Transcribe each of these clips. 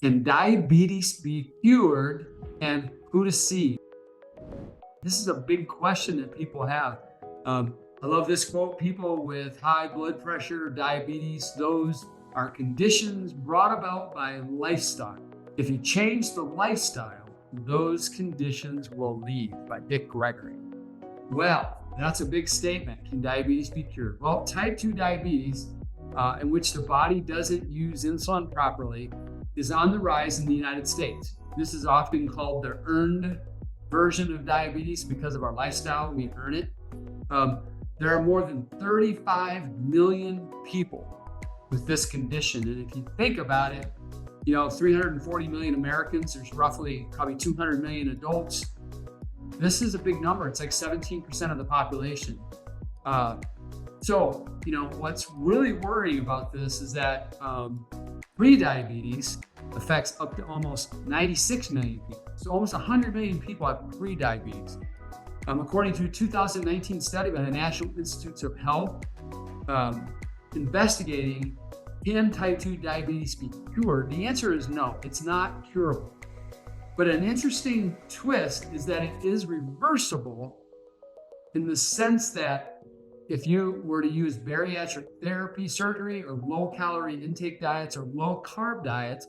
Can diabetes be cured, and who to see? This is a big question that people have. I love this quote: people with high blood pressure, diabetes, those are conditions brought about by lifestyle. If you change the lifestyle, those conditions will leave, by Dick Gregory. Well, that's a big statement. Can diabetes be cured? Well, type 2 diabetes, in which the body doesn't use insulin properly, is on the rise in the United States. This is often called the earned version of diabetes because of our lifestyle. We earn it. There are more than 35 million people with this condition. And if you think about it, 340 million Americans, there's roughly probably 200 million adults. This is a big number. It's like 17% of the population. So, what's really worrying about this is that prediabetes affects up to almost 96 million people. So almost 100 million people have prediabetes. According to a 2019 study by the National Institutes of Health, investigating can type 2 diabetes be cured? The answer is no, it's not curable. But an interesting twist is that it is reversible in the sense that if you were to use bariatric therapy surgery or low-calorie intake diets or low-carb diets,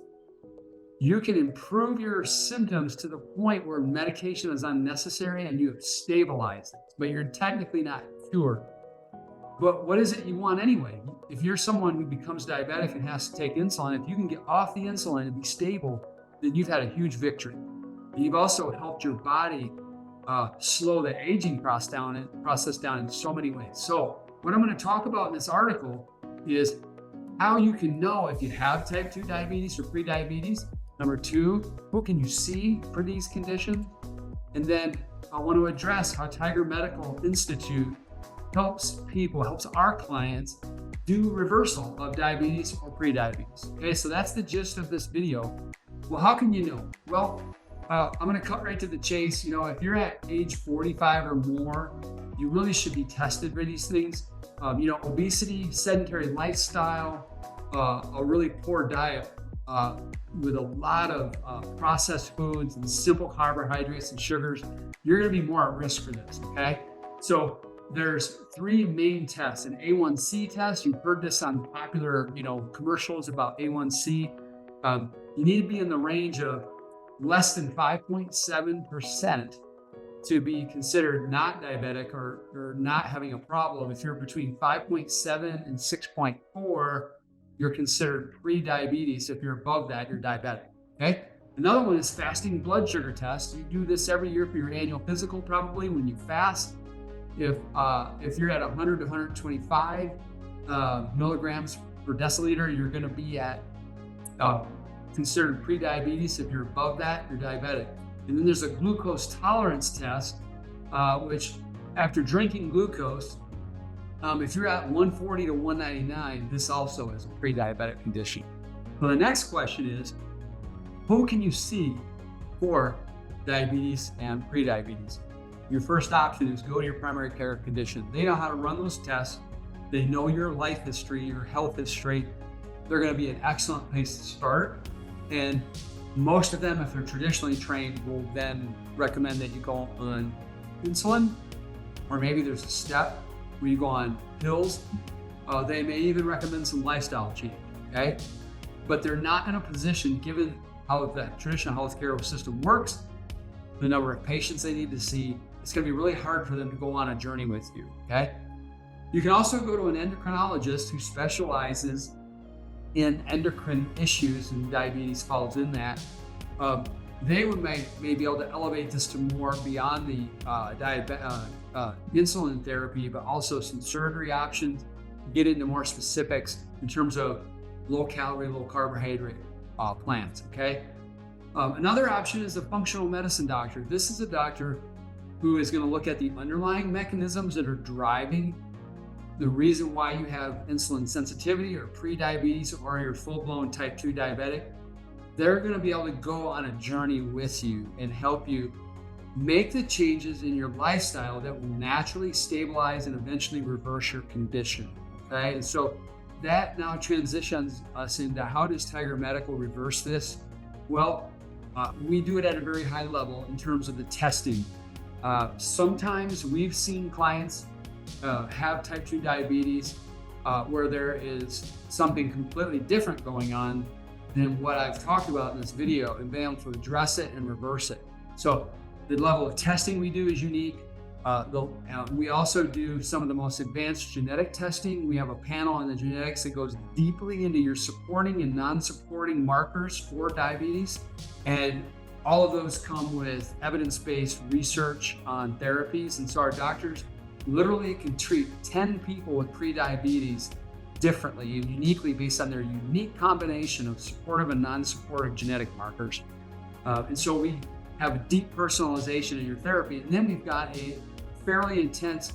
you can improve your symptoms to the point where medication is unnecessary and you have stabilized it, but you're technically not cured. But what is it you want anyway? If you're someone who becomes diabetic and has to take insulin, if you can get off the insulin and be stable, then you've had a huge victory. You've also helped your body slow the aging process down in so many ways. So what I'm going to talk about in this article is how you can know if you have type 2 diabetes or prediabetes. Number 2, who can you see for these conditions? And then I want to address how Tiger Medical Institute helps our clients do reversal of diabetes or prediabetes. Okay, so that's the gist of this video. Well, how can you know? Well, I'm going to cut right to the chase. If you're at age 45 or more, you really should be tested for these things. Obesity, sedentary lifestyle, a really poor diet with a lot of processed foods and simple carbohydrates and sugars, you're going to be more at risk for this, okay? So there's 3 main tests. An A1C test, you've heard this on popular, commercials about A1C. You need to be in the range of less than 5.7% to be considered not diabetic or not having a problem. If you're between 5.7 and 6.4, you're considered pre-diabetes. If you're above that, you're diabetic, okay? Another one is fasting blood sugar test. You do this every year for your annual physical, probably when you fast. If you're at 100 to 125 milligrams per deciliter, you're gonna be at considered pre-diabetes. If you're above that, you're diabetic. And then there's a glucose tolerance test, which after drinking glucose, if you're at 140 to 199, this also is a pre-diabetic condition. So the next question is, who can you see for diabetes and pre-diabetes? Your first option is go to your primary care condition. They know how to run those tests. They know your life history, your health history. They're going to be an excellent place to start. And most of them, if they're traditionally trained, will then recommend that you go on insulin, or maybe there's a step where you go on pills. They may even recommend some lifestyle change, okay? But they're not in a position, given how the traditional healthcare system works, the number of patients they need to see, it's gonna be really hard for them to go on a journey with you, okay? You can also go to an endocrinologist who specializes in endocrine issues, and diabetes falls in that. They may be able to elevate this to more beyond the insulin therapy, but also some surgery options, get into more specifics in terms of low calorie, low carbohydrate plans, okay? Another option is a functional medicine doctor. This is a doctor who is gonna look at the underlying mechanisms that are driving the reason why you have insulin sensitivity or pre-diabetes or you're full-blown type 2 diabetic. They're going to be able to go on a journey with you and help you make the changes in your lifestyle that will naturally stabilize and eventually reverse your condition. Okay, and so that now transitions us into how does Tiger Medical reverse this? Well, we do it at a very high level in terms of the testing. Sometimes we've seen clients have type 2 diabetes where there is something completely different going on than what I've talked about in this video, and being able to address it and reverse it. So the level of testing we do is unique. We also do some of the most advanced genetic testing. We have a panel on the genetics that goes deeply into your supporting and non-supporting markers for diabetes. And all of those come with evidence-based research on therapies. And so our doctors literally can treat 10 people with prediabetes differently and uniquely based on their unique combination of supportive and non-supportive genetic markers. And so we have a deep personalization in your therapy. And then we've got a fairly intense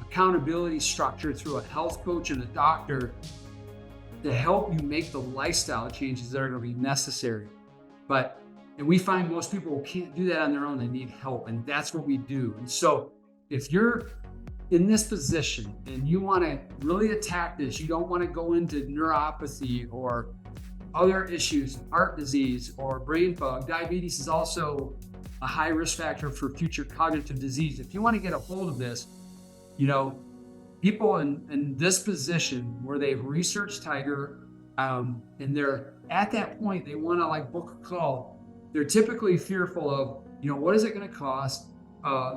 accountability structure through a health coach and a doctor to help you make the lifestyle changes that are going to be necessary. And we find most people can't do that on their own. They need help, and that's what we do. And so if you're in this position and you want to really attack this, you don't want to go into neuropathy or other issues, heart disease or brain fog. Diabetes is also a high risk factor for future cognitive disease. If you want to get a hold of this, people in this position where they've researched Tiger and they're at that point, they want to book a call. They're typically fearful of, what is it going to cost?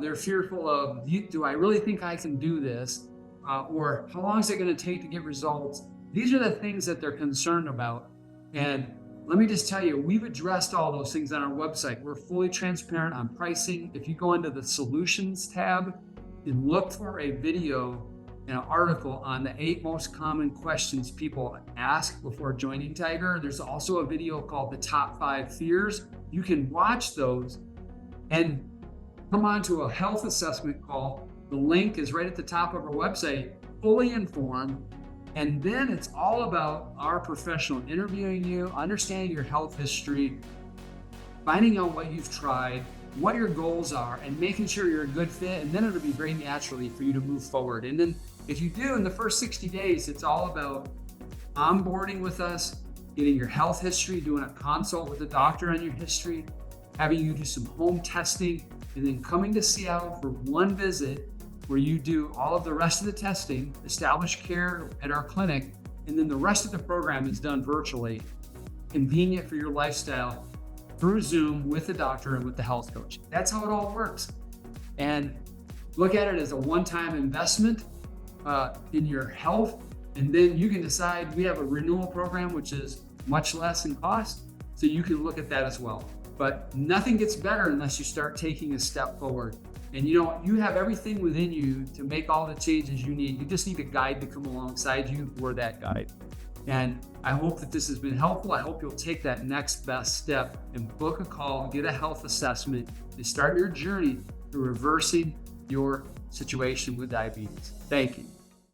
They're fearful of, do I really think I can do this? Or how long is it going to take to get results? These are the things that they're concerned about. And let me just tell you, we've addressed all those things on our website. We're fully transparent on pricing. If you go into the solutions tab and look for a video and an article on the 8 most common questions people ask before joining Tiger, there's also a video called the top 5 fears. You can watch those and come on to a health assessment call. The link is right at the top of our website, fully informed. And then it's all about our professional interviewing you, understanding your health history, finding out what you've tried, what your goals are, and making sure you're a good fit. And then it'll be very naturally for you to move forward. And then if you do, in the first 60 days, it's all about onboarding with us, getting your health history, doing a consult with the doctor on your history, having you do some home testing, and then coming to Seattle for one visit where you do all of the rest of the testing, establish care at our clinic, and then the rest of the program is done virtually, convenient for your lifestyle, through Zoom with the doctor and with the health coach. That's how it all works. And look at it as a one-time investment in your health, and then you can decide. We have a renewal program, which is much less in cost, so you can look at that as well. But nothing gets better unless you start taking a step forward. And you have everything within you to make all the changes you need. You just need a guide to come alongside you. We're that guide. And I hope that this has been helpful. I hope you'll take that next best step and book a call, get a health assessment, and start your journey to reversing your situation with diabetes. Thank you.